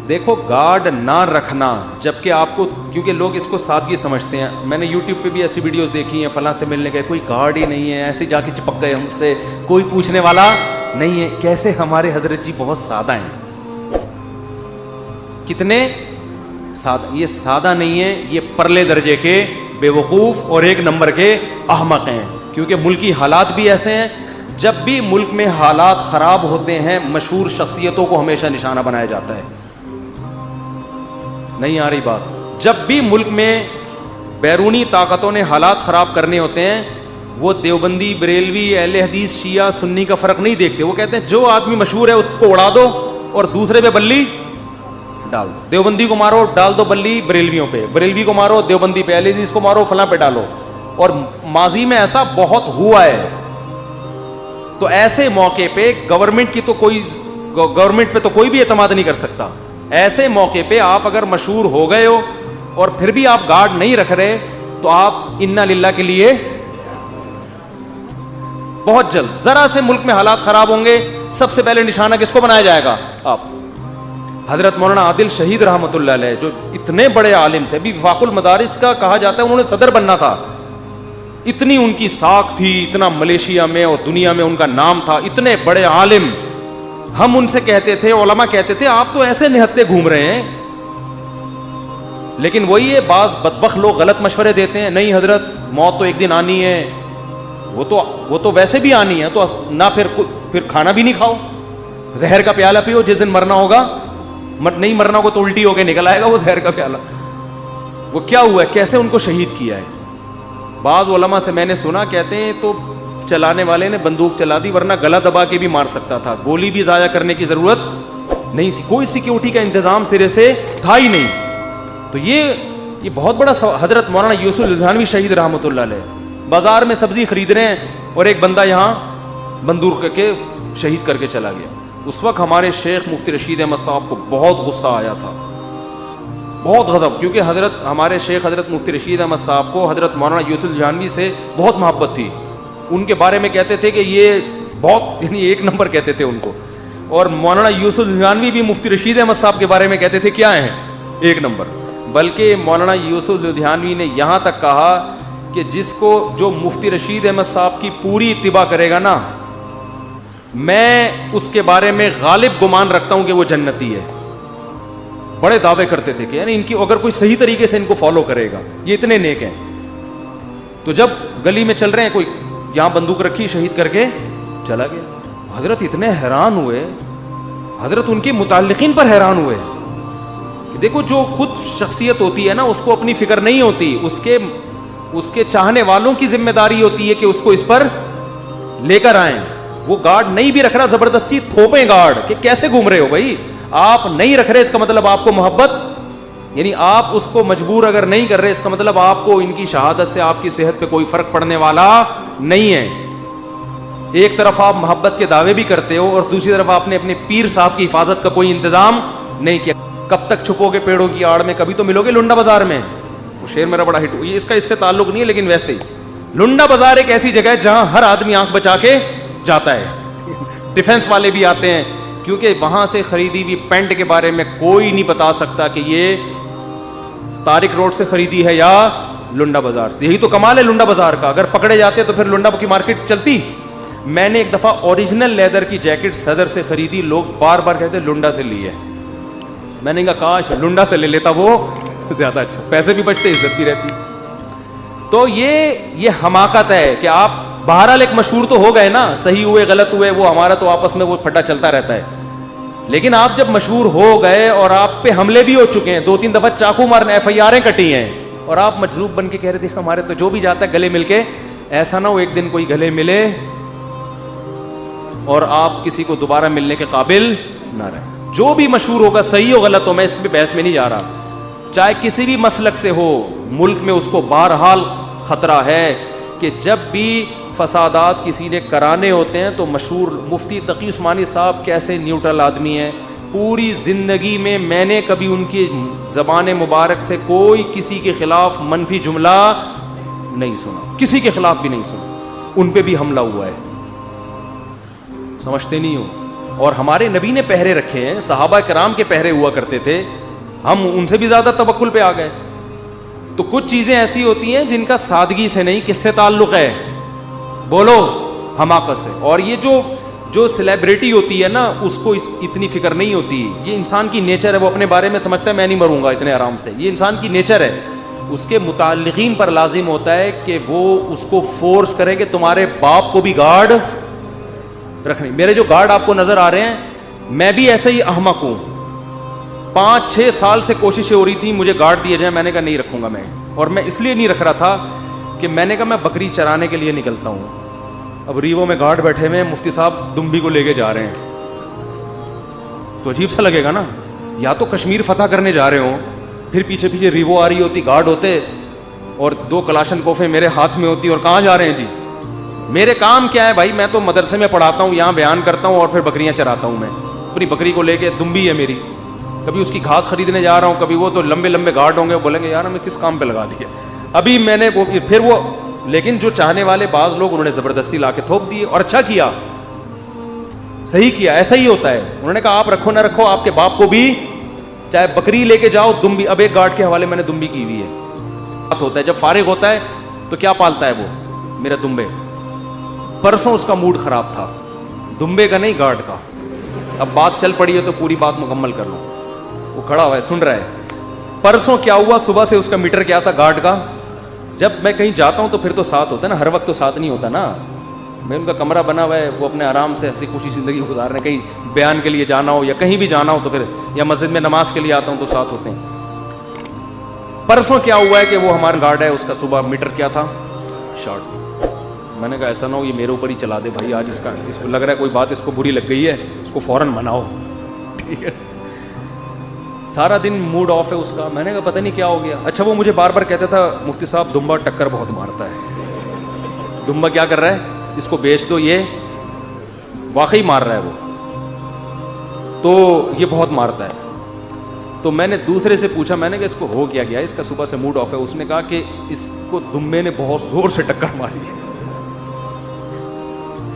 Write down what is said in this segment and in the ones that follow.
دیکھو گارڈ نہ رکھنا، جبکہ آپ کو، کیونکہ لوگ اس کو سادگی سمجھتے ہیں. میں نے یوٹیوب پہ بھی ایسی ویڈیوز دیکھی ہیں، فلاں سے ملنے گئے، کوئی گارڈ ہی نہیں ہے، ایسے جا کے چپک گئے ہم سے، کوئی پوچھنے والا نہیں ہے. کیسے ہمارے حضرت جی بہت سادہ ہیں، کتنے سادہ. یہ سادہ نہیں ہے، یہ پرلے درجے کے بے وقوف اور ایک نمبر کے احمق ہیں. کیونکہ ملکی حالات بھی ایسے ہیں، جب بھی ملک میں حالات خراب ہوتے ہیں مشہور شخصیتوں کو ہمیشہ نشانہ بنایا جاتا ہے. نہیں آ رہی بات؟ جب بھی ملک میں بیرونی طاقتوں نے حالات خراب کرنے ہوتے ہیں، وہ دیوبندی، بریلوی، اہل حدیث، شیعہ، سنی کا فرق نہیں دیکھتے. وہ کہتے ہیں جو آدمی مشہور ہے اس کو اڑا دو اور دوسرے پہ بلی ڈال دو. دیوبندی کو مارو، ڈال دو بلی بریلویوں پہ، بریلوی کو مارو دیوبندی پہ، اہل حدیث کو مارو فلاں پہ ڈالو. اور ماضی میں ایسا بہت ہوا ہے. تو ایسے موقع پہ گورنمنٹ پہ تو کوئی بھی اعتماد نہیں کر سکتا. ایسے موقع پہ آپ اگر مشہور ہو گئے ہو اور پھر بھی آپ گارڈ نہیں رکھ رہے تو آپ انا للہ کے لیے بہت جلد، ذرا سے ملک میں حالات خراب ہوں گے، سب سے پہلے نشانہ کس کو بنایا جائے گا؟ آپ. حضرت مولانا عادل شہید رحمۃ اللہ علیہ جو اتنے بڑے عالم تھے، بھی وفاق المدارس کا کہا جاتا ہے انہوں نے صدر بننا تھا. اتنی ان کی ساکھ تھی، اتنا ملیشیا میں اور دنیا میں ان کا نام تھا، اتنے بڑے عالم. ہم ان سے کہتے تھے، علماء کہتے تھے آپ تو ایسے نہتے گھوم رہے ہیں. لیکن وہی ہے، بعض بدبخت لوگ غلط مشورے دیتے ہیں. نہیں حضرت، موت تو ایک دن آنی ہے. وہ تو ویسے بھی آنی ہے، تو نہ پھر کھانا بھی نہیں کھاؤ، زہر کا پیالہ پیو، جس دن مرنا ہوگا نہیں مرنا ہوگا تو الٹی ہو کے نکل آئے گا وہ زہر کا پیالہ. وہ کیا ہوا ہے، کیسے ان کو شہید کیا ہے. بعض علماء سے میں نے سنا، کہتے ہیں تو چلانے والے نے بندوق چلا دی، ورنہ گلا دبا کے بھی مار سکتا تھا، گولی بھی ضائع کرنے کی ضرورت نہیں تھی، کوئی سیکیورٹی کا انتظام سرے سے تھا ہی نہیں. تو یہ بہت بڑا حضرت مولانا یوسف لدھیانوی شہید رحمۃ اللہ علیہ بازار میں سبزی خرید رہے ہیں اور ایک بندہ یہاں بندوق کر کے شہید کر کے چلا گیا. اس وقت ہمارے شیخ مفتی رشید احمد صاحب کو بہت غصہ آیا تھا، بہت غضب، کیونکہ ہمارے شیخ حضرت مفتی رشید احمد صاحب کو حضرت مولانا یوسف لدھیانوی سے بہت محبت تھی. ان کے بارے میں کہتے تھے کہ یہ بہت یعنی ایک نمبر کہتے تھے ان کو. اور مولانا یوسف لدھیانوی بھی مفتی رشید احمد صاحب کے بارے میں کہتے تھے کیا ہیں، ایک نمبر. بلکہ مولانا یوسف لدھیانوی نے یہاں تک کہا کہ جو مفتی رشید احمد صاحب کی پوری اتباع کرے گا نا، میں اس کے بارے میں غالب گمان رکھتا ہوں کہ وہ جنتی ہے. بڑے دعوے کرتے تھے کہ یعنی ان کی اگر کوئی صحیح طریقے سے ان کو فالو کرے گا، یہ اتنے نیک ہیں. تو جب گلی میں چل رہے ہیں، کوئی یہاں بندوق رکھی، شہید کر کے چلا گیا. حضرت اتنے حیران ہوئے، حضرت ان کے متعلقین پر حیران ہوئے کہ دیکھو جو خود شخصیت ہوتی ہے نا، اس کو اپنی فکر نہیں ہوتی، اس کے چاہنے والوں کی ذمہ داری ہوتی ہے کہ اس کو اس پر لے کر آئیں. وہ گارڈ نہیں بھی رکھ رہا، زبردستی تھوپیں گارڈ کہ کیسے گھوم رہے ہو بھائی. آپ نہیں رکھ رہے اس کا مطلب آپ کو محبت، یعنی آپ اس کو مجبور اگر نہیں کر رہے اس کا مطلب آپ کو ان کی شہادت سے آپ کی صحت پہ کوئی فرق پڑنے والا نہیں ہے. ایک طرف آپ محبت کے دعوے بھی کرتے ہو اور دوسری طرف آپ نے اپنے پیر صاحب کی حفاظت کا کوئی انتظام نہیں کیا. کب تک چھپو گے پیڑوں کی آڑ میں، کبھی تو ملو گے لنڈا بازار میں. وہ شعر میرا بڑا ہٹ، اس کا اس سے تعلق نہیں ہے لیکن ویسے ہی لنڈا بازار ایک ایسی جگہ ہے جہاں ہر آدمی آنکھ بچا کے جاتا ہے. ڈیفنس والے بھی آتے ہیں، کیونکہ وہاں سے خریدی ہوئی پینٹ کے بارے میں کوئی نہیں بتا سکتا کہ یہ طارق روڈ سے خریدی ہے یا لنڈا بازار سے. یہی تو کمال ہے لنڈا بازار کا، اگر پکڑے جاتے تو پھر لنڈا کی مارکیٹ چلتی. میں نے ایک دفعہ اوریجنل لیدر کی جیکٹ صدر سے خریدی، لوگ بار بار کہتے لنڈا سے لی ہے. میں نے کہا کاش لنڈا سے لے لیتا، وہ زیادہ اچھا، پیسے بھی بچتے، عزت بھی رہتی. تو یہ حماقت ہے کہ آپ بہرحال ایک مشہور تو ہو گئے نا، صحیح ہوئے غلط ہوئے وہ ہمارا تو آپس میں وہ پھٹا چلتا رہتا ہے. لیکن آپ جب مشہور ہو گئے اور آپ پہ حملے بھی ہو چکے ہیں، 2-3 دفعہ چاقو مارنے FIR کٹی ہیں، اور آپ مجذوب بن کے کہہ رہے تھے ہمارے تو جو بھی جاتا ہے گلے مل کے. ایسا نہ ہو ایک دن کوئی گلے ملے اور آپ کسی کو دوبارہ ملنے کے قابل نہ رہے. جو بھی مشہور ہوگا، صحیح ہو غلط ہو، میں اس پہ بحث میں نہیں جا رہا، چاہے کسی بھی مسلک سے ہو، ملک میں اس کو بہرحال خطرہ ہے کہ جب بھی فسادات کسی نے کرانے ہوتے ہیں تو مشہور مفتی تقی عثمانی صاحب کیسے نیوٹرل آدمی ہیں، پوری زندگی میں نے کبھی ان کی زبان مبارک سے کوئی کسی کے خلاف منفی جملہ نہیں سنا، کسی کے خلاف بھی نہیں سنا. ان پہ بھی حملہ ہوا ہے، سمجھتے نہیں ہو. اور ہمارے نبی نے پہرے رکھے ہیں, صحابہ کرام کے پہرے ہوا کرتے تھے, ہم ان سے بھی زیادہ توکل پہ آ گئے. تو کچھ چیزیں ایسی ہوتی ہیں جن کا سادگی سے نہیں, کس سے تعلق ہے, بولو, حماقت سے. اور یہ جو سیلیبریٹی ہوتی ہے نا, اس کو اتنی فکر نہیں ہوتی. یہ انسان کی نیچر ہے, وہ اپنے بارے میں سمجھتا ہے میں نہیں مروں گا اتنے آرام سے, یہ انسان کی نیچر ہے. اس کے متعلقین پر لازم ہوتا ہے کہ وہ اس کو فورس کرے کہ تمہارے باپ کو بھی گارڈ رکھنی. میرے جو گارڈ آپ کو نظر آ رہے ہیں, میں بھی ایسے ہی احمق ہوں. 5-6 سال سے کوششیں ہو رہی تھی مجھے گارڈ دیے جائیں, میں نے کہا نہیں رکھوں گا میں. اور میں اس لیے نہیں رکھ رہا تھا کہ میں نے کہا میں بکری چرانے کے لیے نکلتا ہوں. اب ریوو میں گارڈ بیٹھے ہوئے ہیں, مفتی صاحب دمبی کو لے کے جا رہے ہیں, تو عجیب سا لگے گا نا. یا تو کشمیر فتح کرنے جا رہے ہوں, پھر پیچھے پیچھے ریوو آ رہی ہوتی, گارڈ ہوتے, اور 2 کلاشن کوفیں میرے ہاتھ میں ہوتی, اور کہاں جا رہے ہیں جی. میرے کام کیا ہے بھائی, میں تو مدرسے میں پڑھاتا ہوں, یہاں بیان کرتا ہوں, اور پھر بکریاں چراتا ہوں. میں اپنی بکری کو لے کے, دمبی ہے میری, کبھی اس کی گھاس خریدنے جا رہا ہوں, کبھی وہ تو لمبے لمبے گارڈ ہوں گے, بولیں گے یار ہمیں کس کام پہ لگا دیا. ابھی میں نے پھر وہ, لیکن جو چاہنے والے بعض لوگ انہوں نے زبردستی لا کے تھوپ دیے, اور اچھا کیا, صحیح کیا, ایسا ہی ہوتا ہے. انہوں نے کہا آپ رکھو نہ رکھو, آپ کے باپ کو بھی چاہے بکری لے کے جاؤ, دمبی. اب ایک گارڈ کے حوالے میں نے دمبی کی ہوئی ہے. بات ہوتا ہے جب فارغ ہوتا ہے تو کیا پالتا ہے وہ, میرا دمبے. پرسوں اس کا موڈ خراب تھا, دمبے کا نہیں گارڈ کا. اب بات چل پڑی ہے تو پوری بات مکمل کر لوں. وہ کھڑا ہوا ہے, سن رہا ہے. پرسوں کیا ہوا, صبح سے اس کا میٹر کیا تھا گارڈ کا. جب میں کہیں جاتا ہوں تو پھر تو ساتھ ہوتا ہے نا, ہر وقت تو ساتھ نہیں ہوتا نا. میں ان کا کمرہ بنا ہوا ہے, وہ اپنے آرام سے ہنسی خوشی زندگی گزار رہے ہیں. کہیں بیان کے لیے جانا ہو یا کہیں بھی جانا ہو تو پھر, یا مسجد میں نماز کے لیے آتا ہوں تو ساتھ ہوتے ہیں. پرسوں کیا ہوا ہے کہ وہ ہمارا گارڈ ہے, اس کا صبح میٹر کیا تھا, شارٹ. میں نے کہا ایسا نہ ہو یہ میرے اوپر ہی چلا دے بھائی, آج اس کو لگ رہا ہے کوئی بات اس کو بری لگ گئی ہے, اس کو فوراً مناؤ. ٹھیک ہے, سارا دن موڈ آف ہے اس کا. میں نے کہا پتہ نہیں کیا ہو گیا. اچھا وہ مجھے بار بار کہتا تھا مفتی صاحب دمبا ٹکر بہت مارتا ہے. دمبا کیا کر رہا ہے, اس کو بیچ دو, یہ واقعی مار رہا ہے وہ, تو یہ بہت مارتا ہے. تو میں نے دوسرے سے پوچھا, میں نے کہا اس کو ہو کیا گیا, اس کا صبح سے موڈ آف ہے. اس نے کہا کہ اس کو دمبے نے بہت زور سے ٹکر ماری,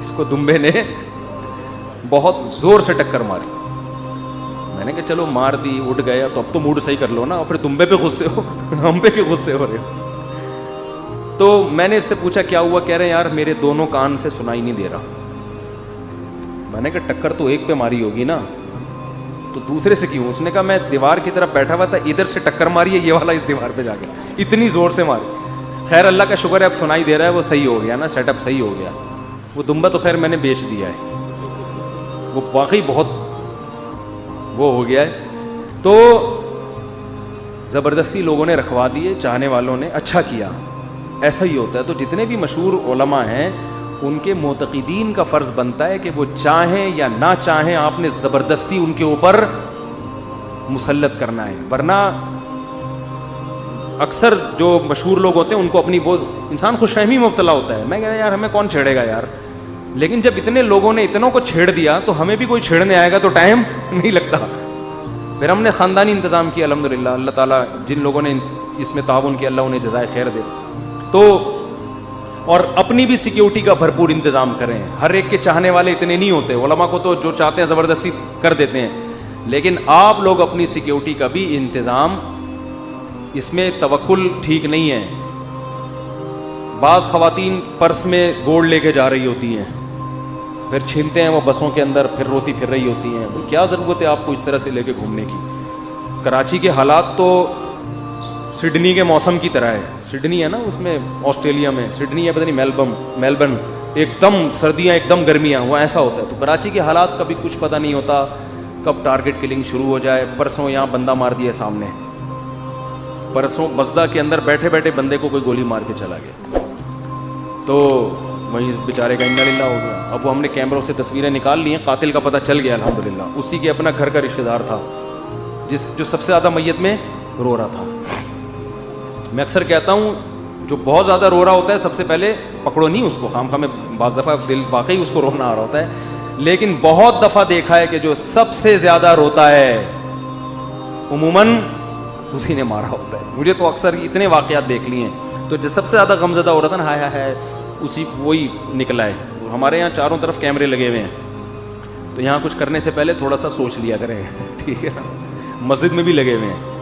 اس کو دمبے نے بہت زور سے ٹکر ماری. میں نے کہا چلو مار دی, اٹھ گیا, تو اب تو موڈ صحیح کر لو نا, اور پھر دمبے پہ غصے ہو, ہم پہ کیوں غصے ہو رہے ہو. تو میں نے اس سے پوچھا کیا ہوا, کہہ رہے ہیں یار میرے دونوں کان سے سنائی نہیں دے رہا. میں نے کہا ٹکر تو ایک پہ ماری ہوگی نا, تو دوسرے سے کیوں. اس نے کہا میں دیوار کی طرف بیٹھا ہوا تھا, ادھر سے ٹکر ماری ہے, یہ والا اس دیوار پہ جا کے اتنی زور سے ماری. خیر اللہ کا شکر ہے اب سنائی دے رہا ہے, وہ صحیح ہو گیا نا, سیٹ اپ صحیح ہو گیا. وہ دمبا تو خیر میں نے بیچ دیا ہے, وہ واقعی بہت وہ ہو گیا ہے. تو زبردستی لوگوں نے رکھوا دیے, چاہنے والوں نے, اچھا کیا, ایسا ہی ہوتا ہے. تو جتنے بھی مشہور علماء ہیں ان کے معتقدین کا فرض بنتا ہے کہ وہ چاہیں یا نہ چاہیں آپ نے زبردستی ان کے اوپر مسلط کرنا ہے. ورنہ اکثر جو مشہور لوگ ہوتے ہیں ان کو اپنی وہ انسان خوش فہمی میں مبتلا ہوتا ہے. میں کہہ رہا یار ہمیں کون چھیڑے گا یار, لیکن جب اتنے لوگوں نے اتنوں کو چھیڑ دیا تو ہمیں بھی کوئی چھیڑنے آئے گا تو ٹائم نہیں لگتا. پھر ہم نے خاندانی انتظام کیا الحمدللہ. اللہ تعالیٰ جن لوگوں نے اس میں تعاون کیا اللہ انہیں جزائے خیر دے. تو اور اپنی بھی سیکیورٹی کا بھرپور انتظام کریں. ہر ایک کے چاہنے والے اتنے نہیں ہوتے, علماء کو تو جو چاہتے ہیں زبردستی کر دیتے ہیں, لیکن آپ لوگ اپنی سیکیورٹی کا بھی انتظام, اس میں توکل ٹھیک نہیں ہے. بعض خواتین پرس میں گولڈ لے کے جا رہی ہوتی ہیں, پھر چھینتے ہیں وہ بسوں کے اندر, پھر روتی پھر رہی ہوتی ہیں. کیا ضرورت ہے آپ کو اس طرح سے لے کے گھومنے کی. کراچی کے حالات تو سڈنی کے موسم کی طرح ہے. سڈنی ہے نا, اس میں آسٹریلیا میں سڈنی ہے, پتہ نہیں میلبرن, ایک دم سردیاں ایک دم گرمیاں, وہ ایسا ہوتا ہے. تو کراچی کے حالات کا بھی کچھ پتہ نہیں ہوتا کب ٹارگٹ کلنگ شروع ہو جائے. پرسوں یہاں بندہ مار دیا سامنے, پرسوں بسدہ کے اندر بیٹھے بیٹھے بندے کو کوئی گولی مار کے چلا گیا, تو وہیں بیچارے کا انا للہ ہو گیا. اب وہ ہم نے کیمروں سے تصویریں نکال لی ہیں, قاتل کا پتہ چل گیا الحمدللہ. اسی کے اپنا گھر کا رشتہ دار تھا جو سب سے زیادہ میت میں رو رہا تھا. میں اکثر کہتا ہوں جو بہت زیادہ رو رہا ہوتا ہے سب سے پہلے پکڑو نہیں اس کو. خام خواہ میں بعض دفعہ دل واقعی اس کو رونا آ رہا ہوتا ہے, لیکن بہت دفعہ دیکھا ہے کہ جو سب سے زیادہ روتا ہے عموماً اسی نے مارا ہوتا ہے. مجھے تو اکثر اتنے واقعات دیکھ لیے ہیں, تو جو سب سے زیادہ غمزدہ ہو رہا تھا نا, ہائے ہائے اسی وہی نکلا ہے. ہمارے یہاں چاروں طرف کیمرے لگے ہوئے ہیں, تو یہاں کچھ کرنے سے پہلے تھوڑا سا سوچ لیا کریں, ٹھیک ہے نا. مسجد میں بھی لگے ہوئے ہیں,